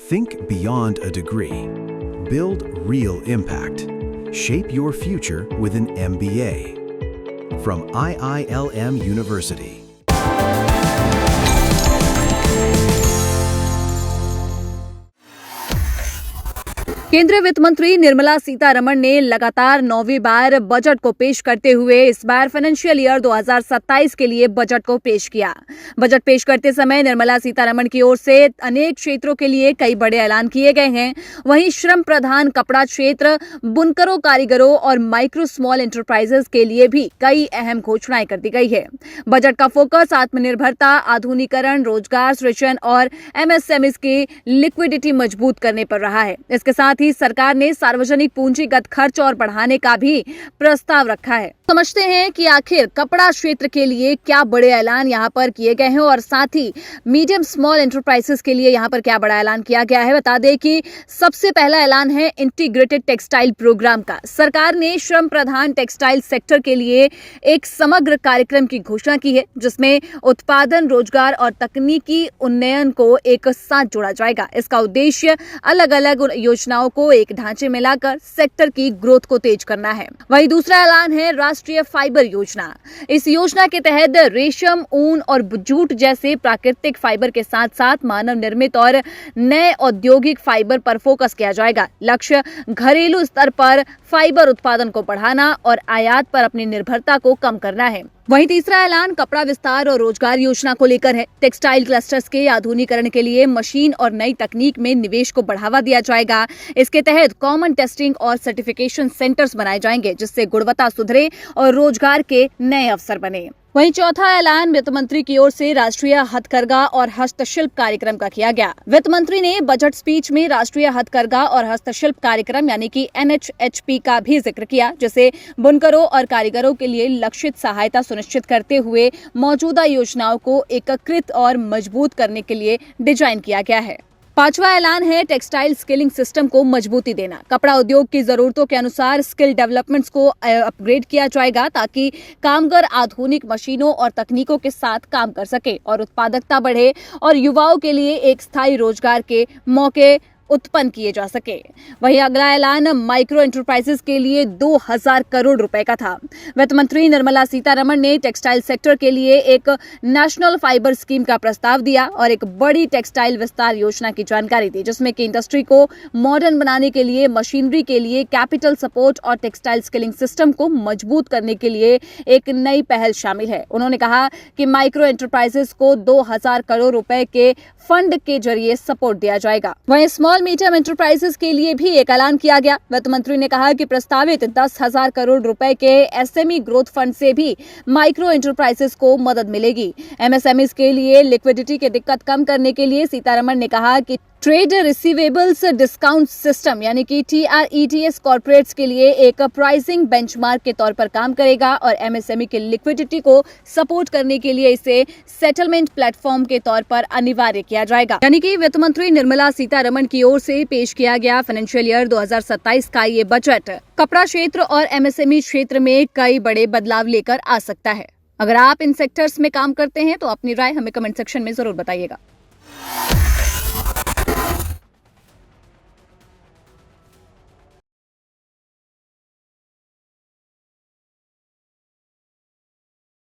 Think beyond a degree. Build real impact. Shape your future with an MBA. From IILM University. केंद्रीय वित्त मंत्री निर्मला सीतारमण ने लगातार 9वीं बार budget को पेश करते हुए इस बार फाइनेंशियल ईयर 2027 के लिए बजट को पेश किया। बजट पेश करते समय निर्मला सीतारमण की ओर से अनेक क्षेत्रों के लिए कई बड़े ऐलान किए गए हैं। वहीं श्रम प्रधान कपड़ा क्षेत्र, बुनकरों, कारीगरों और माइक्रो स्मॉल एंटरप्राइजेस के लिए भी कई अहम घोषणाएं कर दी गई है। बजट का फोकस आत्मनिर्भरता, आधुनिकीकरण, रोजगार सृजन और एमएसएमईज की लिक्विडिटी मजबूत करने पर रहा है। इसके साथ ही सरकार ने सार्वजनिक पूंजीगत खर्च और बढ़ाने का भी प्रस्ताव रखा है। समझते हैं कि आखिर कपड़ा क्षेत्र के लिए क्या बड़े ऐलान यहाँ पर किए गए हैं और साथ ही मीडियम स्मॉल एंटरप्राइजेस के लिए यहाँ पर क्या बड़ा ऐलान किया गया है। बता दें कि सबसे पहला ऐलान है इंटीग्रेटेड टेक्सटाइल प्रोग्राम का। सरकार ने श्रम प्रधान टेक्सटाइल सेक्टर के लिए एक समग्र कार्यक्रम की घोषणा की है, जिसमें उत्पादन, रोजगार और तकनीकी उन्नयन को एक साथ जोड़ा जाएगा। इसका उद्देश्य अलग अलग योजनाओं को एक ढांचे में लाकर सेक्टर की ग्रोथ को तेज करना है। वहीं दूसरा ऐलान है राष्ट्रीय फाइबर योजना। इस योजना के तहत रेशम, ऊन और जूट जैसे प्राकृतिक फाइबर के साथ साथ मानव निर्मित और नए औद्योगिक फाइबर पर फोकस किया जाएगा। लक्ष्य घरेलू स्तर पर फाइबर उत्पादन को बढ़ाना और आयात पर अपनी निर्भरता को कम करना है। वहीं तीसरा ऐलान कपड़ा विस्तार और रोजगार योजना को लेकर है। टेक्सटाइल क्लस्टर्स के आधुनिकीकरण के लिए मशीन और नई तकनीक में निवेश को बढ़ावा दिया जाएगा। इसके तहत कॉमन टेस्टिंग और सर्टिफिकेशन सेंटर्स बनाए जाएंगे, जिससे गुणवत्ता सुधरे और रोजगार के नए अवसर बने। वहीं चौथा ऐलान वित्त मंत्री की ओर से राष्ट्रीय हथकरघा और हस्तशिल्प कार्यक्रम का किया गया। वित्त मंत्री ने बजट स्पीच में राष्ट्रीय हथकरघा और हस्तशिल्प कार्यक्रम यानी कि NHHP का भी जिक्र किया, जिसे बुनकरों और कारीगरों के लिए लक्षित सहायता सुनिश्चित करते हुए मौजूदा योजनाओं को एकीकृत और मजबूत करने के लिए डिजाइन किया गया है। पांचवा ऐलान है टेक्सटाइल स्किलिंग सिस्टम को मजबूती देना। कपड़ा उद्योग की जरूरतों के अनुसार स्किल डेवलपमेंट्स को अपग्रेड किया जाएगा, ताकि कामगार आधुनिक मशीनों और तकनीकों के साथ काम कर सके और उत्पादकता बढ़े और युवाओं के लिए एक स्थायी रोजगार के मौके उत्पन्न किए जा सके। वहीं अगला ऐलान माइक्रो एंटरप्राइजेस के लिए 2000 करोड़ रुपए का था। वित्त मंत्री निर्मला सीतारमण ने टेक्सटाइल सेक्टर के लिए एक नेशनल फाइबर स्कीम का प्रस्ताव दिया और एक बड़ी टेक्सटाइल विस्तार योजना की जानकारी दी, जिसमें कि इंडस्ट्री को मॉडर्न बनाने के लिए, मशीनरी के लिए कैपिटल सपोर्ट और टेक्सटाइल स्किलिंग सिस्टम को मजबूत करने के लिए एक नई पहल शामिल है। उन्होंने कहा कि माइक्रो एंटरप्राइजेस को 2000 करोड़ रुपए के फंड के जरिए सपोर्ट दिया जाएगा। वहीं स्मॉल मीडियम एंटरप्राइजेस के लिए भी एक ऐलान किया गया। वित्त मंत्री ने कहा कि प्रस्तावित 10,000 करोड़ रुपए के एसएमई ग्रोथ फंड से भी माइक्रो एंटरप्राइजेस को मदद मिलेगी। एमएसएमईज के लिए लिक्विडिटी की दिक्कत कम करने के लिए सीतारमण ने कहा कि ट्रेड रिसीवेबल्स डिस्काउंट सिस्टम यानी कि TRETS कॉर्पोरेट्स के लिए एक प्राइसिंग बेंचमार्क के तौर पर काम करेगा और एमएसएमई की लिक्विडिटी को सपोर्ट करने के लिए इसे सेटलमेंट प्लेटफॉर्म के तौर पर अनिवार्य किया जाएगा। यानी कि वित्त मंत्री निर्मला सीतारमण की ओर से पेश किया गया फाइनेंशियल ईयर 2027 का ये बजट कपड़ा क्षेत्र और एमएसएमई क्षेत्र में कई बड़े बदलाव लेकर आ सकता है। अगर आप इन सेक्टर्स में काम करते हैं तो अपनी राय हमें कमेंट सेक्शन में जरूर बताइएगा।